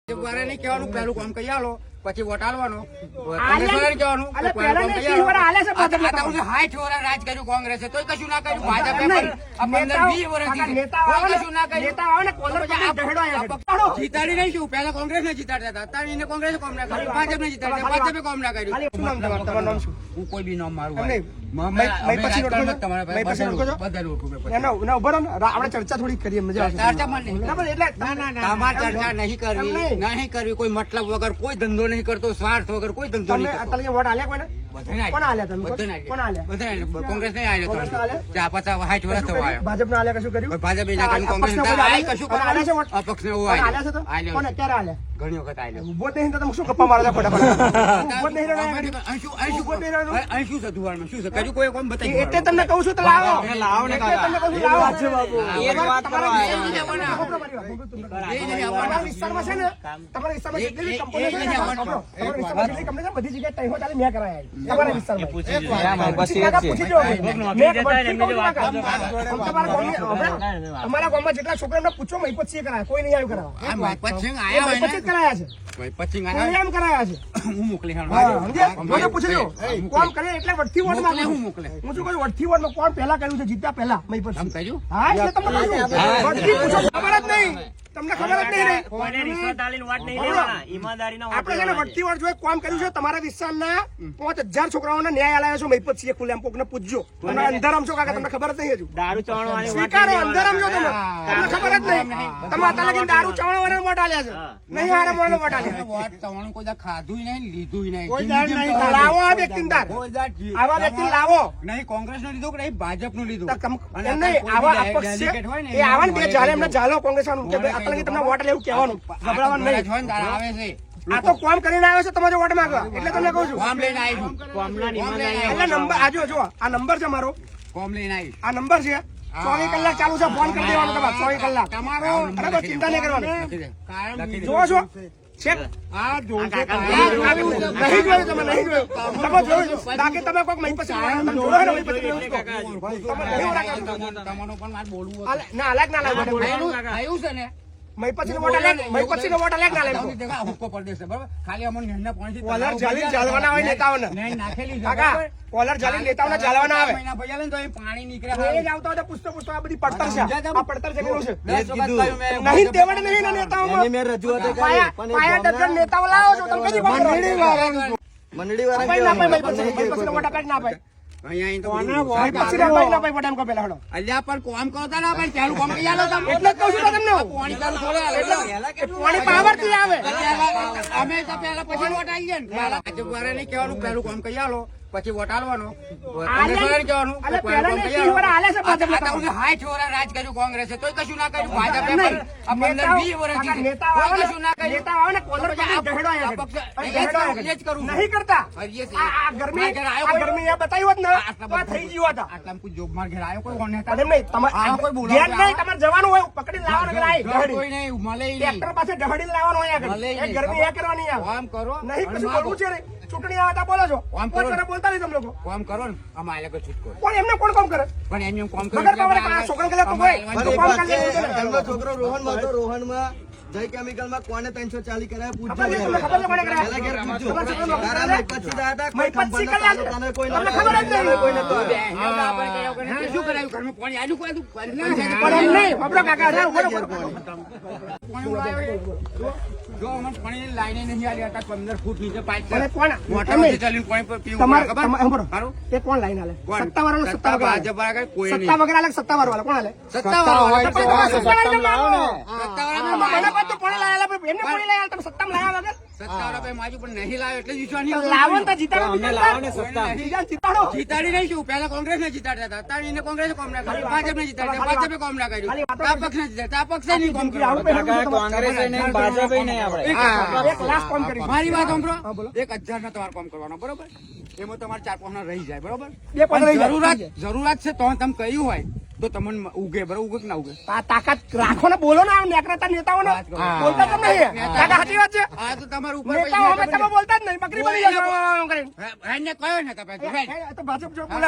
નહીં કહેવાનું પહેલું કામ કરી આલો પછી વોટ આલવાનો રાજ કર્યું કોંગ્રેસે તો કશું ના કર્યું ભાજપે જીતાડી નહીં શું પેલા કોંગ્રેસ ને જીતાડતા હતા અત્યારે એને કોંગ્રેસે કોમ ના કર્યું ભાજપ ને જીતાડતા ભાજપે કોમ ના કર્યું હું કોઈ બી નામ મારું આપડે ચર્ચા થોડી કરીએ ચર્ચા નહીં કરવી કોઈ મતલબ વગર કોઈ ધંધો નહીં કરતો સ્વાર્થ વગર કોઈ ધંધો નહીં વોટ આલ્યા કોઈને કોંગ્રેસ નહીં આવ્યો ચા પચાસ 60 વર્ષ થવા આવ્યો ભાજપ ના આલ્યા કશું કર્યું ભાજપ કોંગ્રેસ અપક્ષ ને ક્યારે આલ્યા ઘણી વખત આવ્યો ઉભો નહીં તો શું ગપ્પા મારતા શું છે દુવારમાં શું છે કજુ કોઈ કોમ બતાવી એટલે તમને કહું છું તો લાવો ને તમારા વિસ્તારમાં છે ને તમારા વિસ્તારમાં જેટલી કંપની બધી જગ્યાએ તૈહો ચાલે મેં કરાયા તમારા વિસ્તારમાં તમારા ગામમાં જેટલા છોકરાઓને પૂછો મહિપતસિંહ કરાયા કોઈ નહીં આવ્યું કરાયા છે હું મોકલી પૂછજો કોણ કરે એટલે વડથી વોટ માંગે હું મોકલે હું શું કહું વડથી વોટ કોણ પહેલા કર્યું છે જીત્યા પહેલા મહિપતસિંહ કહ્યું હા એટલે તમને વડથી પૂછો ખબર જ નહીં તમને ખબર જ નહીં આપણે છે ને વડથી વોટ જો કામ કર્યું છે તમારા વિસ્તારના 5000 છોકરાઓને ન્યાય આલાયો છે મહિપતસિંહ ખુલ્લેમ કોકને પૂછજો તમે અંધારામ છો કાકા તમને ખબર જ નહીં હજુ દારૂ ચવાણો સ્વીકારો અંધારામ છો તમને ખબર જ નહીં તમે અત્યારે લગીને દારૂ ચવાણો વાળા વોટ આલ્યા છે નહીં હારા મોડો વોટ આલ્યા વોટ ચવાણું કોઈ ખાધું નહીં લીધું નહીં લાવો આ વ્યક્તિને આવા વ્યક્તિ લાવો નહીં કોંગ્રેસ નું લીધું કે નહીં ભાજપ નું લીધું આવા અપક્ષ છે એ આવા ને બે જાલે એમને જાલો કોંગ્રેસ વાળું કે અત્યારે તમને વોટ લેવું કહેવાનું ગભરાવાનું નહીં આવે છે આ તો કોમ કરીને આવ્યો છે તમારો વોટ માંગવા એટલે તમને કહું છું કોમ લઈને આવી એટલે નંબર આજો જો આ નંબર છે મારો કોમ લઈને આવી આ નંબર છે 24 કલાક ચાલુ છે ફોન કરી દેવાનો તમારે 24 કલાક તમારો બરાબર ચિંતા નહીં કરવાની જોવો છો ચેક આ જોશે નહીં જોયું તમે નહીં જોયું તમે જોયું બાકી તમે કોઈક મહી પછી ના અલગ ના લાગે આવ્યું છે ને મહીપતસિંહ વોટ અલગ મહીપતસિંહ વોટ અલગ ના લાગે હુક્કો પડી દેશે બરાબર ખાલી અમને નેના પાણી કોલર જાલી જાળવાના હોય નેતાઓને નહીં નાખેલી કાકા કોલર જાલી નેતાઓને જાળવાના આવે મહિના ભૈયા ને તો અહીં પાણી નીકળે એ જ આવતા હોય પૂછતો આ બધી પડતર છે આ પડતર જમીનો છે નહીં નહીં તેવડ નહીં ના નેતાઓમાં મેં રજૂઆત પાયા ડઝન નેતાઓ લાવો છો તમે કદી મંડળી વાળા ના પાય મહીપતસિંહ વોટ આપે ના પાય અલ્યા પણ કોમ કરતા ના પણ ચાલુ કોમ કરી આલો તમે એટલે કહું છું તમને પાણી ચાલુ થોડે પાણી પાવર થી આવે અમે તો પેલા પછી વોટ આવી ગયા ને ભાજપ વાળા નહીં કહેવાનું પહેલું કામ કરી આલો પછી વોટ આલવાનો રાજ કર્યું કોંગ્રેસે તો કશું ના કર્યું ભાજપે નહીં કરતા ગરમી બતાવ્યું થઈ ગયું હતા આટલા જોબ માં ઘેર આવ્યો કોઈ તમારે જવાનું હોય પકડી લાવવાનું કોઈ નહીં મળે ટ્રેક્ટર પાસે ઢહડી લાવવાનું હોય ગરમી એ કરવાની કામ કરો નહીં કશું કરવું છે ચૂંટણી આવતા બોલો છો કામ કરો બોલતા નહીં તમે લોકો કામ કરો ને અમારે આગળ છૂટકો કોણ એમને કોણ કામ કરે પણ એમને કામ છોકરા છોકરો રોહન માં રોહનમાં જય કેમિકલ માં કોને 340 કરાય પૂછજો શું કરાયું ઘરમાં પાણી આજુ કોઈ જો અમને પાણી લાઈને નહીં આવી હતા 15 ફૂટ નીચે પાઇપ મોટર ચાલીને પાણી પર પીવું એ કોણ લાઈન આલે સત્તાવાળા ભાજપ વાળા કોઈ નહીં સત્તા વગર આલે સત્તાવાળા કોણ આલે સત્તાવાળા તો પાણી લાયેલા પણ એમને પાણી લાયેલા તમે સત્તામાં લાયા વગર સત્તાવાળા ભાઈ માજુ પણ નહીં લાવ્યો એટલે જીતવાની લાવો તો જીતાડો જીતાડી નહીં શું પેલા કોંગ્રેસ ને જીતાડતા હતા અત્યારે એને કોંગ્રેસે કોમ ના કર્યું ભાજપ ને જીતાડતા ભાજપે કોમ ના કર્યું આ પક્ષ ને જીતાડતા આ પક્ષે નહીં કોમ કર્યું કોંગ્રેસ નહીં ભાજપ નહીં આપણે મારી વાત સાંભળો 1000 ના તમારે કામ કરવાનો બરોબર એમાં તમારે 4-5 ના રહી જાય બરોબર જરૂરત છે તો તમે કહ્યું હોય તો તમને ઉગે બરોબર ઉગે કે ના ઉગે તાકાત રાખો ને બોલો ને નેકરાતા નેતાઓને બોલતા કેમ નહીં કાકા સાચી વાત છે આ તો તમારું ઉપર નેતાઓ અમે તમે બોલતા જ નહીં બકરી બની જાય એને કયો ને તમે તો ભાજપ જો બોલે